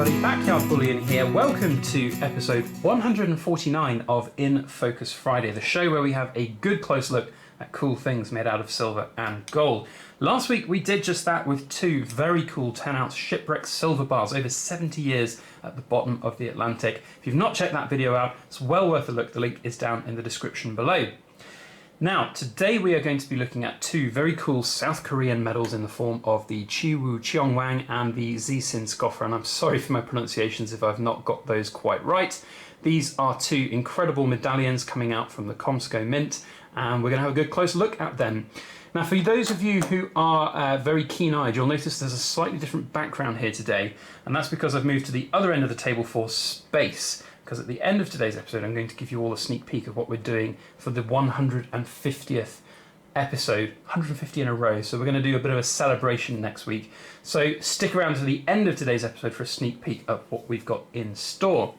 everybody, Backyard Bullion here. Welcome to episode 149 of In Focus Friday, the show where we have a good close look at cool things made out of silver and gold. Last week we did just that with two very cool 10-ounce shipwreck silver bars, over 70 years at the bottom of the Atlantic. If you've not checked that video out, it's well worth a look. The link is down in the description below. Now, today we are going to be looking at two very cool South Korean medals in the form of the Chiru Wang and the Zisin Scoffer, and I'm sorry for my pronunciations if I've not got those quite right. These are two incredible medallions coming out from the Comsco Mint, and we're going to have a good close look at them. Now, for those of you who are very keen-eyed, you'll notice there's a slightly different background here today, and that's because I've moved to the other end of the table for space. Because at the end of today's episode, I'm going to give you all a sneak peek of what we're doing for the 150th episode, 150 in a row. So we're going to do a bit of a celebration next week. So stick around to the end of today's episode for a sneak peek of what we've got in store.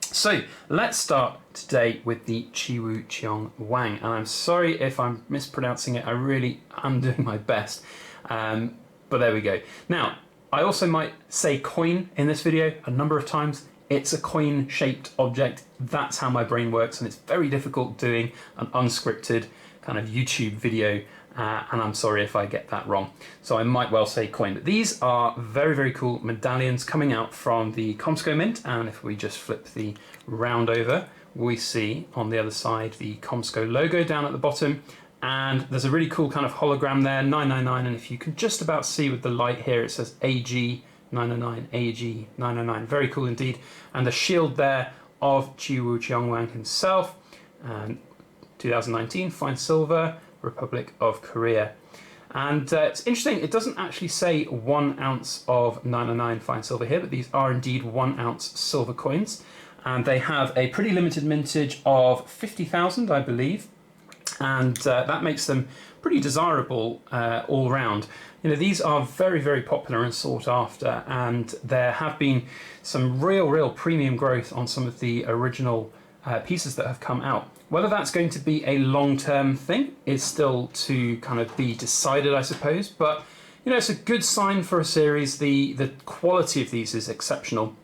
So let's start today with the Chiru Chong Wang. And I'm sorry if I'm mispronouncing it. I really am doing my best. But there we go. Now, I also might say coin in this video a number of times. It's a coin-shaped object. That's how my brain works, and it's very difficult doing an unscripted kind of YouTube video, and I'm sorry if I get that wrong. So I might well say coin. But these are very, very cool medallions coming out from the Comsco Mint, and if we just flip the round over, we see on the other side the Comsco logo down at the bottom, and there's a really cool kind of hologram there, 999, and if you can just about see with the light here, it says AG 909, AG 909, very cool indeed. And the shield there of Chiru Chong Wang himself, 2019, fine silver, Republic of Korea. And it's interesting, it doesn't actually say 1 ounce of 909 fine silver here, but these are indeed 1 ounce silver coins. And they have a pretty limited mintage of 50,000, I believe. And that makes them pretty desirable all round. You know, these are very, very popular and sought after, and there have been some real premium growth on some of the original pieces that have come out. Whether that's going to be a long-term thing is still to kind of be decided, I suppose, but you know, it's a good sign for a series. The quality of these is exceptional,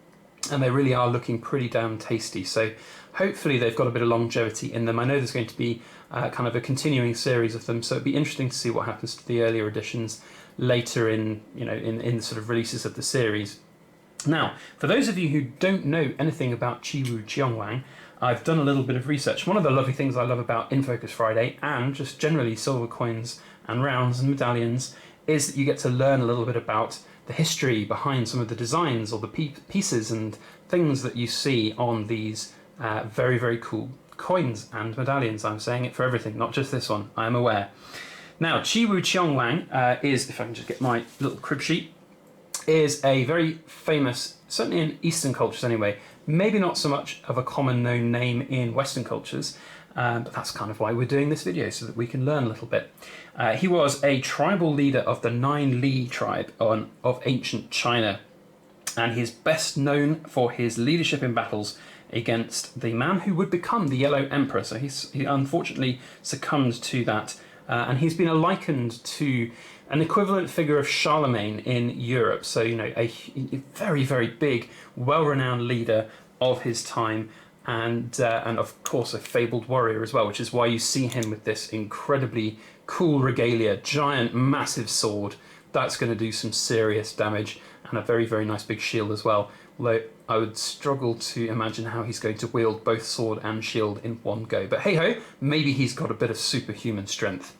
and they really are looking pretty damn tasty. So hopefully they've got a bit of longevity in them. I know there's going to be kind of a continuing series of them, so it'd be interesting to see what happens to the earlier editions later in, you know, in sort of releases of the series. Now, for those of you who don't know anything about Chiru Chong Wang, I've done a little bit of research. One of the lovely things I love about In Focus Friday, and just generally silver coins and rounds and medallions, is that you get to learn a little bit about the history behind some of the designs or the pieces and things that you see on these very, very cool coins and medallions. I'm saying it for everything, not just this one, I am aware. Now, Chiru Chong Wang is, if I can just get my little crib sheet, is a very famous, certainly in Eastern cultures anyway, maybe not so much of a common known name in Western cultures, but that's kind of why we're doing this video, so that we can learn a little bit. He was a tribal leader of the Nine Li tribe of ancient China, and he's best known for his leadership in battles against the man who would become the Yellow Emperor. So he unfortunately succumbed to that, and he's been likened to an equivalent figure of Charlemagne in Europe. So, you know, a very, very big, well-renowned leader of his time, and of course a fabled warrior as well, which is why you see him with this incredibly cool regalia, giant, massive sword. That's going to do some serious damage, and a very, very nice big shield as well. Although I would struggle to imagine how he's going to wield both sword and shield in one go. But hey-ho, maybe he's got a bit of superhuman strength.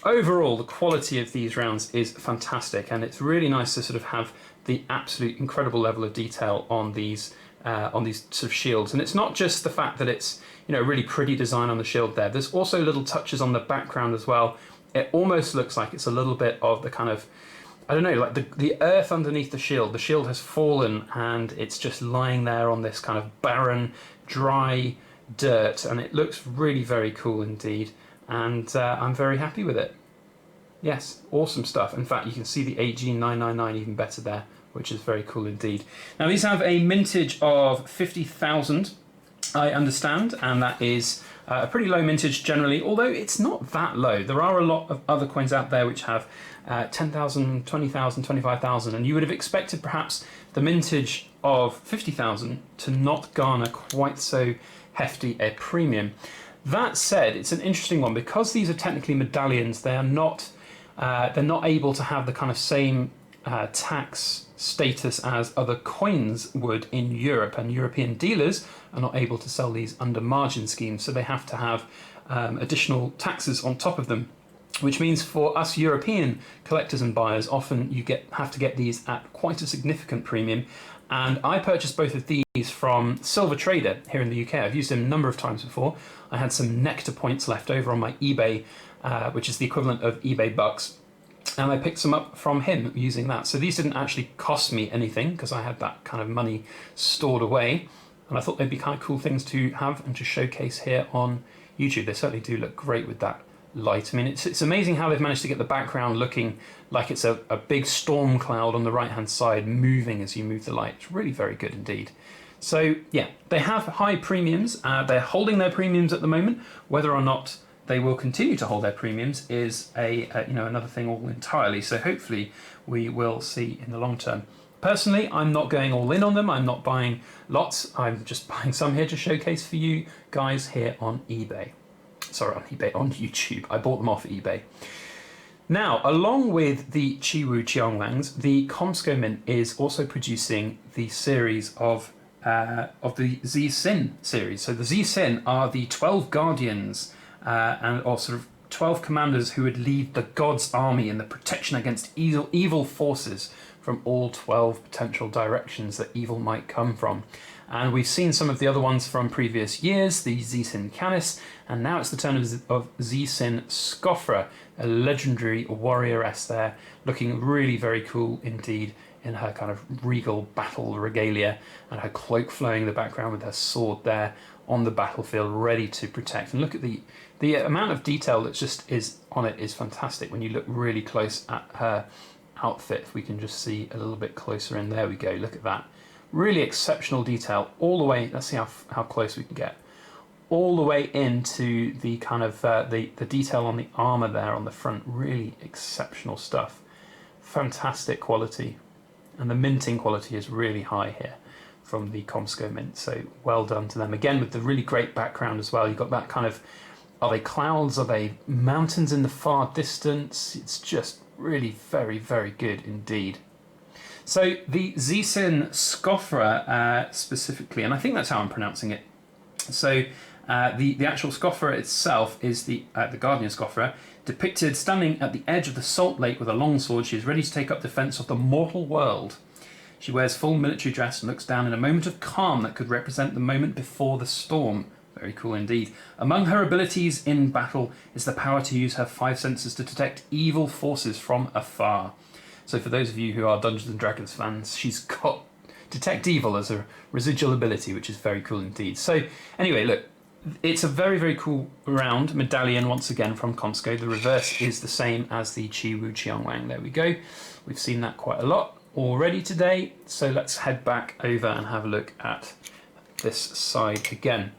Overall, the quality of these rounds is fantastic, and it's really nice to sort of have the absolute incredible level of detail on these sort of shields. And it's not just the fact that it's, you know, really pretty design on the shield there. There's also little touches on the background as well. It almost looks like it's a little bit of the kind of, I don't know, like the earth underneath the shield. The shield has fallen and it's just lying there on this kind of barren, dry dirt, and it looks really very cool indeed. And I'm very happy with it. Yes, awesome stuff. In fact, you can see the AG 999 even better there, which is very cool indeed. Now, these have a mintage of 50,000, I understand, and that is A pretty low mintage generally, although it's not that low. There are a lot of other coins out there which have 10,000, 20,000, 25,000, and you would have expected perhaps the mintage of 50,000 to not garner quite so hefty a premium. That said, it's an interesting one because these are technically medallions. They're not able to have the kind of same tax status as other coins would in Europe, and European dealers are not able to sell these under margin schemes, so they have to have additional taxes on top of them, which means for us European collectors and buyers, often you have to get these at quite a significant premium. And I purchased both of these from Silver Trader here in the UK. I've used him a number of times before. I had some Nectar points left over on my eBay, which is the equivalent of eBay bucks, and I picked some up from him using that. So these didn't actually cost me anything because I had that kind of money stored away, and I thought they'd be kind of cool things to have and to showcase here on YouTube. They certainly do look great with that light. I mean, it's amazing how they've managed to get the background looking like it's a big storm cloud on the right hand side moving as you move the light. It's really very good indeed. So yeah, they have high premiums. They're holding their premiums at the moment. Whether or not they will continue to hold their premiums is another thing all entirely. So hopefully we will see in the long term. Personally, I'm not going all in on them. I'm not buying lots. I'm just buying some here to showcase for you guys here on eBay. Sorry, on eBay, on YouTube. I bought them off eBay. Now, along with the Chiru Chong Wangs, the Comsco Mint is also producing the series of the Zisin series. So the Zisin are the 12 guardians or sort of 12 commanders who would lead the God's army in the protection against evil forces from all 12 potential directions that evil might come from. And we've seen some of the other ones from previous years, the Zisin Canis, and now it's the turn of Zisin Scoffer, a legendary warrioress there, looking really very cool indeed in her kind of regal battle regalia and her cloak flowing in the background with her sword there on the battlefield ready to protect. And look at the amount of detail that just is on it is fantastic when you look really close at her outfit. If we can just see a little bit closer in, there we go, look at that. Really exceptional detail all the way. Let's see how close we can get. All the way into the kind of the detail on the armor there on the front. Really exceptional stuff. Fantastic quality, and the minting quality is really high here from the Comsco Mint. So well done to them again with the really great background as well. You've got that kind of, are they clouds? Are they mountains in the far distance? It's just really very, very good indeed. So the Zisin Scoffer specifically, and I think that's how I'm pronouncing it. So the actual Scoffer itself is the Guardian Scoffer, depicted standing at the edge of the Salt Lake with a long sword. She is ready to take up defense of the mortal world. She wears full military dress and looks down in a moment of calm that could represent the moment before the storm. Very cool indeed. Among her abilities in battle is the power to use her 5 senses to detect evil forces from afar. So for those of you who are Dungeons & Dragons fans, she's got Detect Evil as a residual ability, which is very cool indeed. So anyway, look, it's a very, very cool round medallion once again from Comsco. The reverse is the same as the Chiru Chong Wang. There we go. We've seen that quite a lot already today. So let's head back over and have a look at this side again.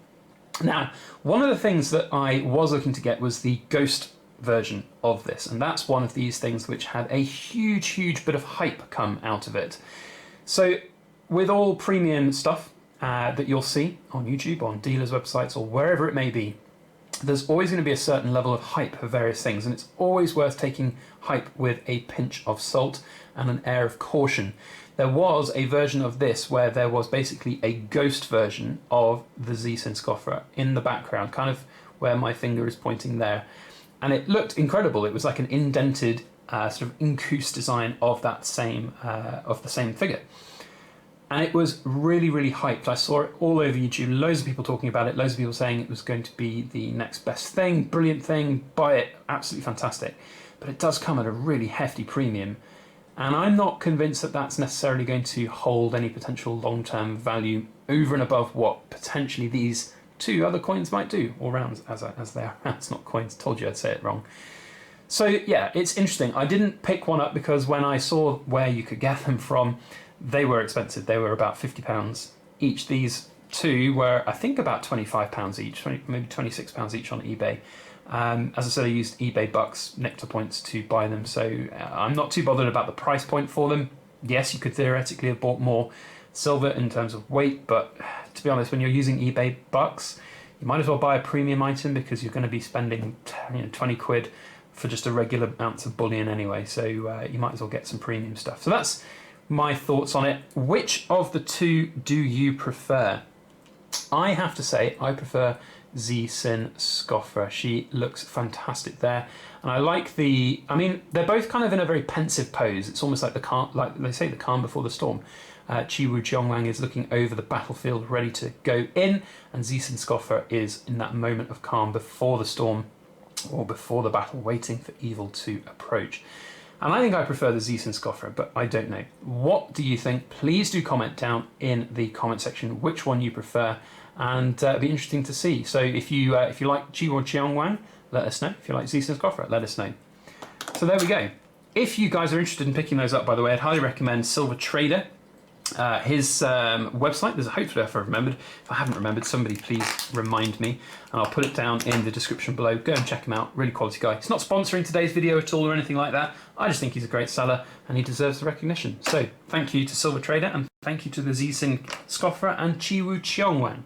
Now, one of the things that I was looking to get was the Ghost version of this, and that's one of these things which had a huge bit of hype come out of it. So with all premium stuff that you'll see on YouTube, on dealers' websites, or wherever it may be, there's always going to be a certain level of hype for various things, and it's always worth taking hype with a pinch of salt and an air of caution. There was a version of this where there was basically a ghost version of the Zisin Scoffer in the background, kind of where my finger is pointing there. And it looked incredible. It was like an indented sort of incus design of that same of the same figure, and it was really hyped. I saw it all over YouTube. Loads of people talking about it. Loads of people saying it was going to be the next best thing, brilliant thing. Buy it, absolutely fantastic. But it does come at a really hefty premium, and I'm not convinced that that's necessarily going to hold any potential long-term value over and above what potentially these 2 other coins might do, or rounds as they are rounds, not coins. Told you I'd say it wrong. So yeah, it's interesting. I didn't pick one up because when I saw where you could get them from, they were expensive. They were about £50 each. These two were, I think, about £25 each, maybe £26 each on eBay. As I said, I used eBay bucks, Nectar points to buy them, so I'm not too bothered about the price point for them. Yes, you could theoretically have bought more silver in terms of weight, but to be honest, when you're using eBay bucks, you might as well buy a premium item because you're going to be spending 20 quid for just a regular ounce of bullion anyway, so you might as well get some premium stuff. So that's my thoughts on it. Which of the two do you prefer? I have to say I prefer Zisin Scoffer. She looks fantastic there, and I like the. I mean, they're both kind of in a very pensive pose. It's almost like the calm, like they say, the calm before the storm. Chiru Chong Wang is looking over the battlefield, ready to go in, and Zisin Scoffer is in that moment of calm before the storm, or before the battle, waiting for evil to approach. And I think I prefer the Zisin Scoffer, but I don't know. What do you think? Please do comment down in the comment section which one you prefer, and it'll be interesting to see. So if you like Cheonwang, let us know. If you like Zisin Scoffer, let us know. So there we go. If you guys are interested in picking those up, by the way, I'd highly recommend Silver Trader. His website, there's hopefully if I remembered. If I haven't remembered, somebody please remind me, and I'll put it down in the description below. Go and check him out, really quality guy. He's not sponsoring today's video at all or anything like that. I just think he's a great seller and he deserves the recognition. So thank you to Silver Trader, and thank you to the Zisin Scoffer and Chiru Chong Wang.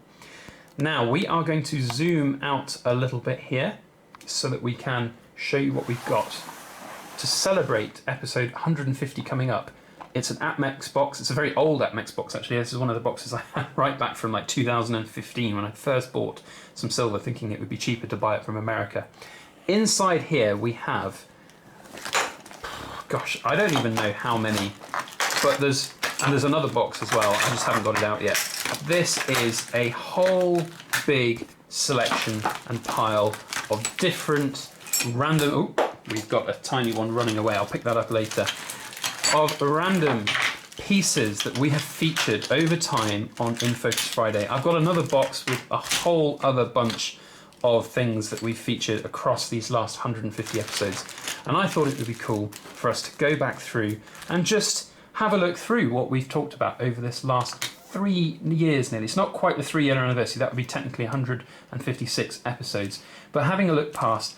Now we are going to zoom out a little bit here so that we can show you what we've got to celebrate episode 150 coming up. It's an APMEX box. It's a very old APMEX box, actually. This is one of the boxes I had right back from like 2015 when I first bought some silver, thinking it would be cheaper to buy it from America. Inside here we have, gosh, I don't even know how many, but there's another box as well. I just haven't got it out yet. This is a whole big selection and pile of different random. Oh, we've got a tiny one running away. I'll pick that up later. Of random pieces that we have featured over time on In Focus Friday. I've got another box with a whole other bunch of things that we've featured across these last 150 episodes, and I thought it would be cool for us to go back through and just have a look through what we've talked about over this last 3 years nearly. It's not quite the 3-year anniversary, that would be technically 156 episodes, but having a look past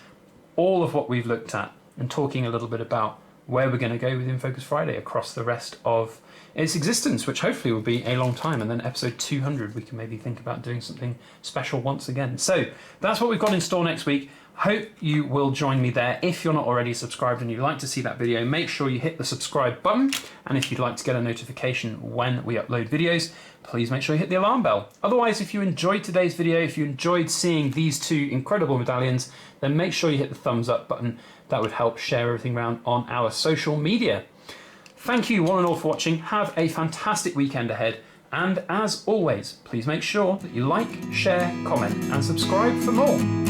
all of what we've looked at and talking a little bit about where we're going to go with In Focus Friday across the rest of its existence, which hopefully will be a long time, and then episode 200 we can maybe think about doing something special once again. So that's what we've got in store next week. Hope you will join me there. If you're not already subscribed and you'd like to see that video, make sure you hit the subscribe button, and if you'd like to get a notification when we upload videos, please make sure you hit the alarm bell. Otherwise, if you enjoyed today's video, if you enjoyed seeing these two incredible medallions, then make sure you hit the thumbs up button. That would help share everything around on our social media. Thank you one and all for watching. Have a fantastic weekend ahead. And as always, please make sure that you like, share, comment and subscribe for more.